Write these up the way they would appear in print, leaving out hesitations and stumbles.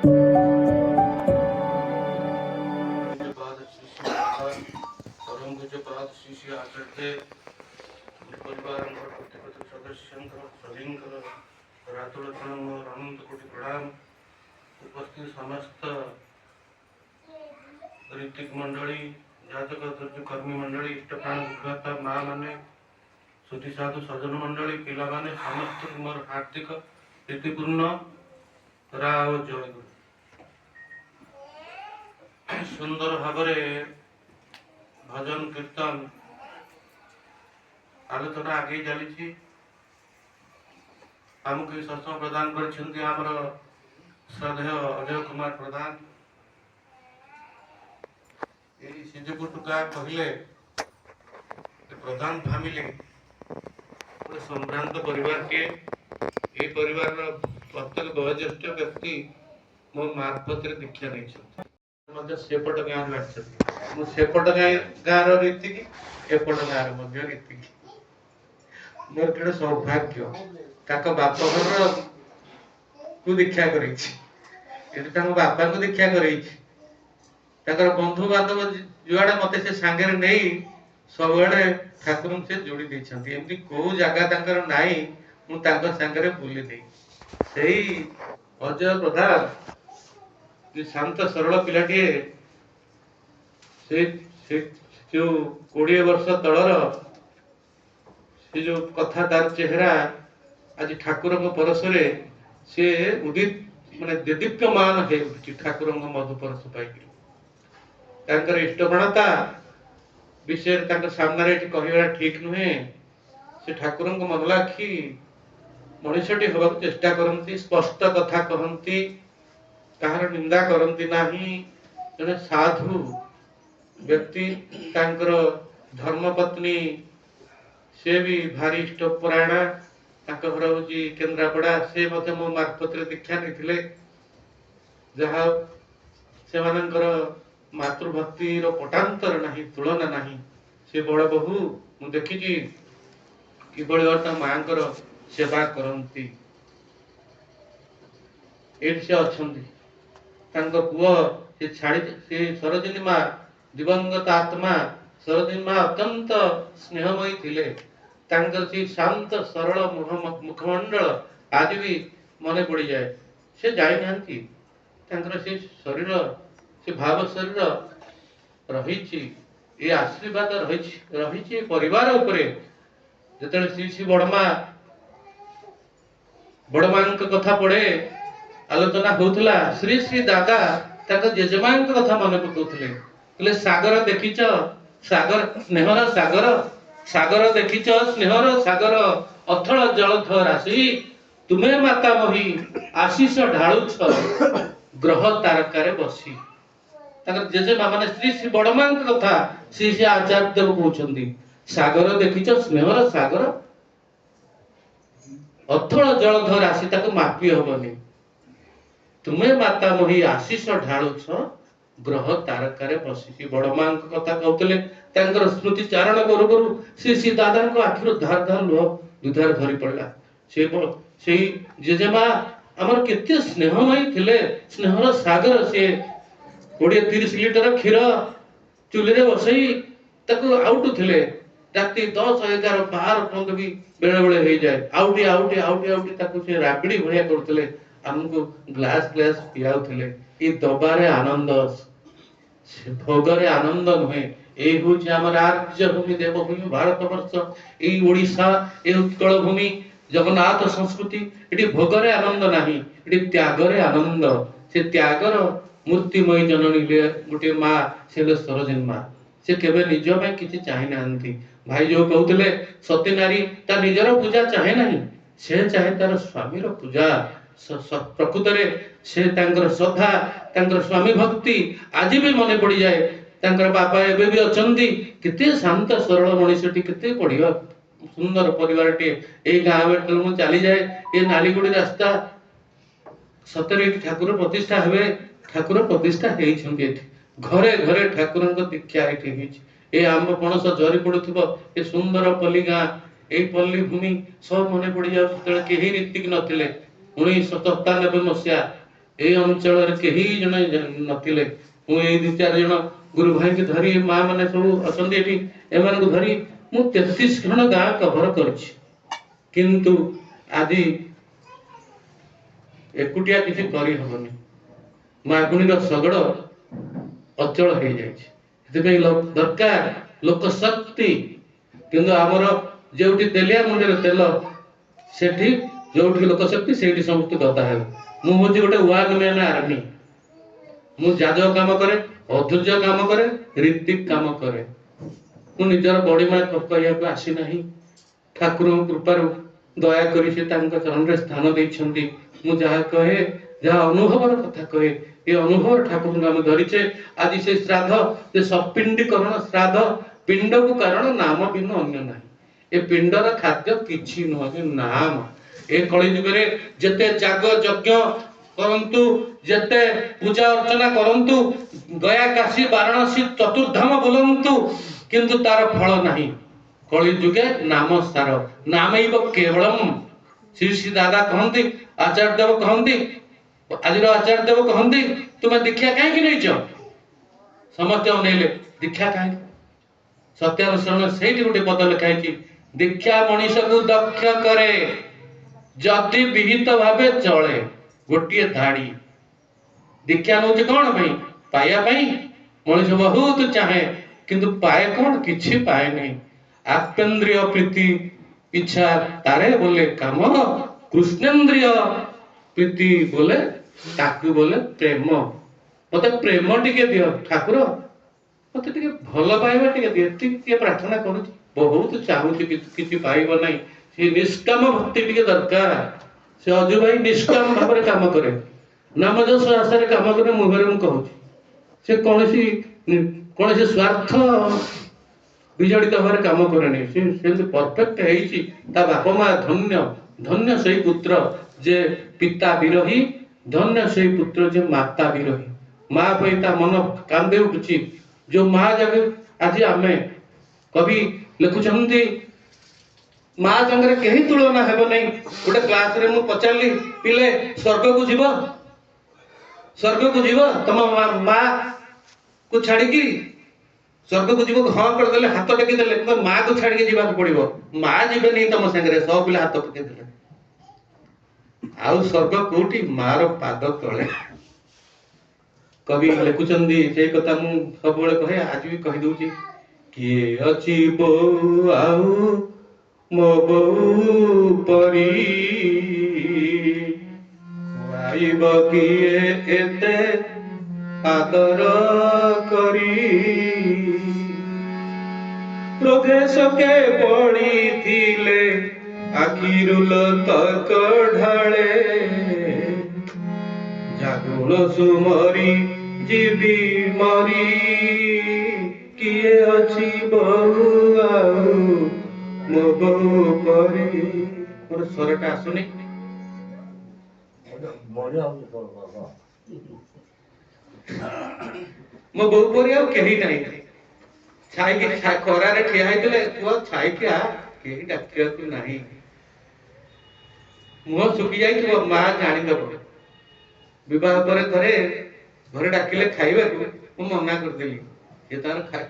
उपस्थित समस्त ऋतिक मंडली जातक कर्मी मंडली इष्टप्राण विधाता माँ माने सुधी साधु सजन मंडली पिला माने समस्त मोर हार्दिक प्रीतिपूर्ण राव जय गुरु। सुंदर भावरे भजन कीर्तन आलोचना आगे चली आमको सत्संग प्रदान कर श्रद्धेय अजय कुमार प्रधान सिद्धपुर टुका कहले प्रधान फैमिली गोटे संभ्रांत परिवार टे ये परिवार प्रत्येक वयोज्येष्ठ व्यक्ति मो मार्फत दीक्षा नहीं सेपट गाँव सेपट गाँव रीति एपट गाँव रीति मोर केड़े सौभाग्य बाप घर को दीक्षा कर बापा को दीक्षा कर बंधु बांधव जुआड़े मत से सांगे नहीं सब ठाकुर से जोड़ी देती एमती कौ जगह नाई मुझे बुली दे अजय प्रधान शांत सरल पिलाटे जो 20 वर्ष तलर से जो कथा तार चेहरा आज ठाकुर परशरे से उदित माने देदीप्यमान है ठाकुर मधु परश पाई इष्टप्रणता विषय सामने कहवा ठीक नुहे से ठाकुर मनलाखी मनुष्यटी हवा चेष्टा करती स्पष्ट कथा कहती कहार निंदा करती नाही जने साधु व्यक्ति धर्मपत्नी से भी भारी इष्टपरायणा घर हूँ केन्द्रापड़ा से मत मो मार्फत दीक्षा नहीं जहा से मातृभक्ति पटांतर नहीं तुलना नहीं से बड़ बहु मुझे देखी कि माँ सेवा करती से अच्छा पुओ से छाड़ी से सरोजिनी माँ दिवंगत आत्मा सरोजिनी माँ अत्यंत स्नेहमयी थिले से शांत सरल मुखमंडल आज भी मन पड़ जाए से जाना से शरीर से भाव शरीर रही आशीर्वाद रही परिवार उपरे जो श्री श्री बड़मा कथा पड़े आलोचना होता श्री श्री दादा जेजेमा कथा मन पकाउले सागर देखीच सागर स्नेहर सागर सागर देखीच स्नेहर सागर अथल जलधर राशि तुम्हें माता मही आशीष ढालुछ ग्रह तारकार बसी जेजेमा माने श्री श्री बड़मा कथा श्री श्री आचार्य देव कहते सागर देखीच स्नेहर सागर अथल जलधर राशि मापी हबनी तुम्हें माता मही आशीष ढालुछ ग्रह तारकार बसी बड़ मां कथा कहते स्मृति चारण करू करू श्री श्री दादा आखिर धार धार लुह दुधार धरी पड़ा से जेजेमा आमर केते स्नेहमयी थिले स्नेहर सागर से 20-30 लिटर क्षीर चुली रे बसई आउटु थिले राति 10-11 12 पर्यंत भी बेले बेले हो जाए आउटी आउटी आउटी आउटी से राबिड़ी भलिया करथिले हमको ग्लास ग्लास पियाउथिले ई दबारे आनंद भोगरे आनंद नुहे ए होछि हमर आर्य भूमि देवभूमि भारत वर्ष ए ओडिशा ए उत्कल भूमि जगन्नाथ संस्कृति एटी भोगरे आनंद नाही एटी त्यागरे आनंद से त्यागर मूर्तिमयी जननी गोटे माँ से सरोजिनी माँ से केबे निज में किछि चाहि नांती भाई जो कहते सती नारी ता निजर पूजा चाहे नहीं से चाहे तार स्वामी पूजा प्रकृत से श्रद्धा स्वामी भक्ति आज भी मन पड़ जाए बापा एबे भी अछंती केते शांत सरल मनुष्यटी केते पढ़िबा सुंदर परिवार टे ए गाँव में चली जाए ये नालीगुड़ी रास्ता सतरे ठाकुर प्रतिष्ठा हुए ठाकुर प्रतिष्ठा होती घरे घरे ठाकुर दीक्षा ये आम पणस झरी पड़ुथिबो ए सुंदर पल्ली गाँ ए पल्ली भूमि सब मन पड़ जाए कहीं रीतिक नथिले 1997 मसीहा ए अंचल केही जन नथिले मु ए 2-4 जन गुरु भाई के धरी माँ माने सब असंदी एठी एमान को धरी मु 33 खण गाँ कवर करछि किंतु आदि एकुटिया किसी करी हबनी मागुणीर सगड़ अचल हो जाए दरकार लोक शक्ति किंतु आमर जो तेलिया मुंडे तेल सेठी जो लोक शक्ति से समस्त गदा है मुझे गोटे वन मैन आर्मी मु जादव काम करे अधूर्य काम करे ऋतिक काम करे मु निजर बड़ी माँ कहया आसी ना ठाकुर कृपार दया करी से चरण में स्थान देइछंती मु जहा कहे जहा अनुभव कथा कहे ये अनुभव ठाकुर आम धरीचे आज से श्राद्ध से सपिंडीकरण श्राद्ध पिंड को कारण नाम बिन अन्य ना ये पिंडर खाद्य किछि नुह नाम ए कली जुगे जेते जाग यज्ञ करंतु जेते पूजा अर्चना करंतु गया काशी वाराणसी चतुर्धाम बुलंतु किंतु तार फल नहीं कली जुगे नाम सार नाम केवलम श्री श्री दादा कहती आचार्य देव कहती आज आचार्य देव कहती तुम्हें दीक्षा कहीं नहीं समस्त अनेले दीक्षा कहीं सत्यानुसरण से गोटे पद लिखाई दीक्षा मनीष को दक्ष करे जदि विहित भावे चले गोटे धाड़ी दीक्षा नौ कौन पाया मनीष बहुत चाहे किंतु पाए कौन किछि पाए नहीं आपेन्द्रिय प्रीति इच्छा तारे बोले काम कृष्णेन्द्रिय प्रीति बोले ताकू बोले प्रेम मत प्रेम टिके दियो ठाकुर मत टिके भल पाइबा टिके दियो टिके प्रार्थना करू बहुत चाहूची किछि पाइबो नहीं से निष्काम भक्ति टिके दरकार से अजु भाई निष्काम भाव में काम करे नाम जस आशा रे काम करे मुहरे मु कहूची से कौन स्वार्थ विजड़ित भाव काम करे से परफेक्ट है बाप माँ धन्य धन्य से पुत्र जे पिता विरही धन्य से पुत्र जे माता विरही माँ पे मन कांदे उठुची जो माँ जब आज आम कवि लिखुंट माँ संगे कहीं तुलना हेब नहीं गोटे क्लास रे मु पचारि पिले स्वर्ग को जीव तुम माँ को छाड़ी स्वर्ग को जीव हाँ करदे हाथ टेकीदे माँ को छाड़ी जावाक पड़ो माँ जीवे नहीं तुम सागर सब पिला हाथ पकईदे आउ स्वर्ग कोटी मार पाद तले कवि लिखुंट से कथा मु सब कहे आज भी कहीदे किए अच्छी बो आउ मो बहू परी आइब किए एते आदर करी प्रदेश के पड़ी थिले आखिरुल तक ढाले जागुण सुमरी जीवी मरी किए अच्छी बहु आउ मो बहु परी मोर स्वरटा आसुनी मो बहु परी आ केही नाही छाई के खरा रे ठिया हैतले पुआ छाई के आ केही डाक्टर नाही मुह सुखी जाई तो मां जानी दब विवाह पर थरे घरे डाकिले खाइबा को मना कर देली ये तार खाइ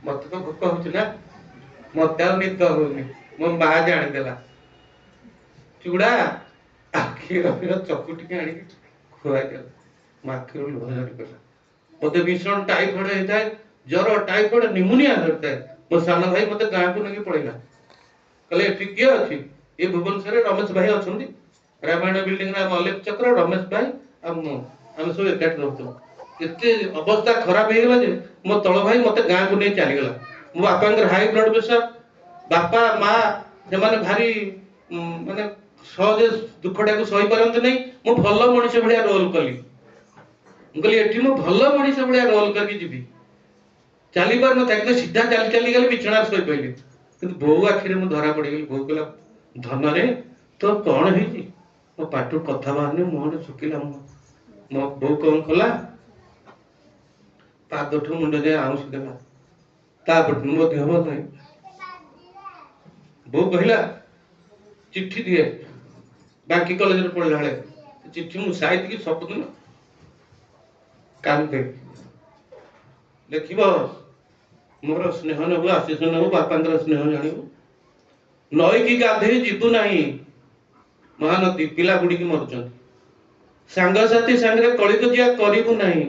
मत तो भूख होछ ना मत निद होनी मो मां जानी देला चूड़ा आखिर चकुटी के आनी खुआ दे माखिर लुहर कर मते भीषण टाइफॉइड होता है ज्वर टाइफॉइड निमोनिया होता है मो सान भाई मते गां को नहीं पड़ेगा कहले ठीक किए अछि ये भुवनेश्वर रमेश भाई अछंती रामायण बिल्डिंग रा मलिक चक्र रमेश भाई हम सब एकाठ रहतो एते अवस्था खराब हे गेला जे मो तळ भाई मते गां को नहीं चली गेला मो बापांकर हाई ब्लड प्रेशर बापा माँ से माने भारी माने सहज दुखटा को सही परंत नहीं मो भल मनीष भलिया रोल कली कहली एठी मो भल मनीष भलिया रोल करके जीवी चली पार न था सीधा चली चली गली बिछणार सोई पइली किंतु बहु आखिरे मु धरा पड़ी गली बहु कहला धन रे तो कौन है मो पाटू कथा बाहरने मुहर सुखिला मो बहु कौन कला पादठू मुंड जाए आउंस देला तापट मो देह भल नहीं बहु कहला चिट्ठी दिए बाकी कॉलेज रे पढ़ला हले चिठी मु साइति की सबदिन कांदे देखिबो मोर स्नेह नेबु आशीष नेबु बापांकर स्नेह जानिबु नई की गाधे जीवु नहीं महानदी पिला बुड़ी की मरुचंती सांगसाथी सांगरे कलिकजिया करिबु नहीं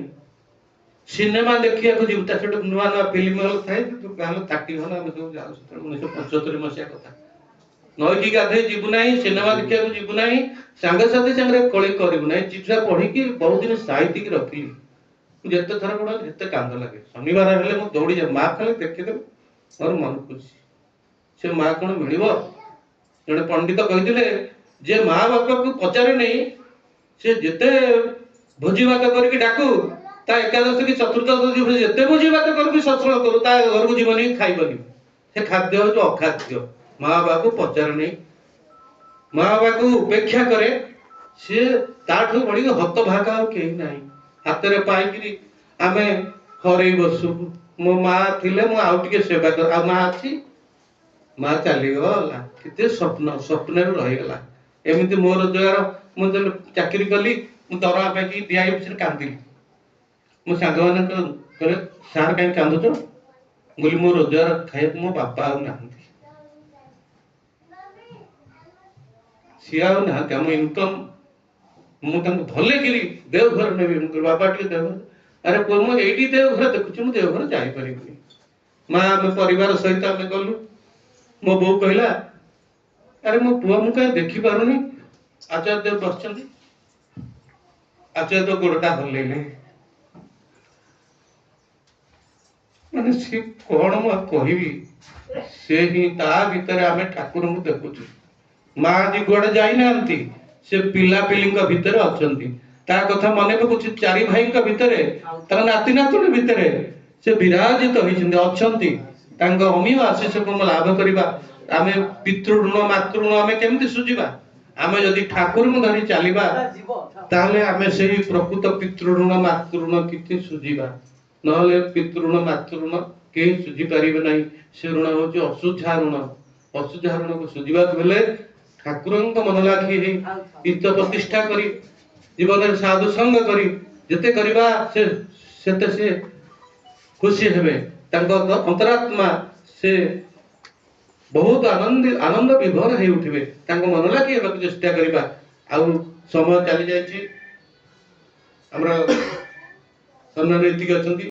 सिनेमा देखिया को जीवता छोट नुआ नुआ फिल्म हल थाए तो गाल ताटी हल हम सब जाउ 1975 मसिया कथा नई की गाधे जीवु नहीं सिनेमा देखिया को जीवु नहीं सांगसाथी सांगरे कली करिबु नहीं चिठा पढ़ी की बहुत दिन साहित्य की रखली जेते थर पढ़ा जेते कांद लागे शनिवार हेले मु दौड़ी जा मां खाली देखि दे और मन खुशी से मां कोन मिलिबो जने पंडित कहिदिले जे मां बाप को पचारे नहीं से जेते भोजी भात करके डाकू ता एकादश की चतुर्दश दिवस जेते भोजी भात करके ससुर करू ता घर को जीवनी खाइबनी से खाद्य हो जो अखाद्य मां बाप को पचारे नहीं मां बाप को उपेक्षा करे से ताठू बड़ी हत भागा के नहीं हाथ रे पाइकरी आमे हरई बसु मो मां थिले मु आउ टिके सेवा कर आ मां अछि मां चली गला किते स्वप्न स्वप्न रही गला एमिति मोर रोजगार मु जब चाकरी कली मु दरवा पे की दिया पिछे कांदिली मो सांग माने करे सार काई कांदो तो बोली मो रोजगार खाए मो बापा आ नाहंती सिया ना हम इनकम मु तंग भले गिरी देवघर नेबी मु बापा टिके देवघर अरे को मु एडी देवघर देखुची मु देवघर जाई परिबनी मां हम परिवार सहित हम गलु मो बो कहला अरे मो पुआ मु कहीं देखी पारुनी आचार्य देव बसचंदी आचार्य तो गोड़टा हल्लेले माने से कोन मु कहिबी से ही ता भीतर आमे ठाकुर मु देखुछु मां जी गोड़ जाई नांती से पिला पिलिंग भीतर अछंती ता कथा मने पकुछ चारि भाई का भीतर तार नाती नातुनी भीतर से विराजित होइछंती अछंती तांग अमीय आशीष को लाभ करिबा आमे पितृऋण मातृऋण आमे केमति सुजिबा आमे जदि ठाकुर मु धरि चालिबा ताहले आमे सेही प्रकृत पितृऋण मातृऋण किति सुजिबा नहले पितृऋण मातृऋण के सुजि परिबे नाही से ऋण होची असुझा ऋण को सुजिबा बेले ठाकुरंक मन लागी हे इत प्रतिष्ठा करी जीवन रे साधु संग करी जते करबा से सेते से खुशी हेबे तांको अंतरात्मा से बहुत आनंद विभोर हे उठिबे तांको मन लागी हेबा चेष्टा करबा आ समय चली जायछि हमरा सम्मान नीति अछंती।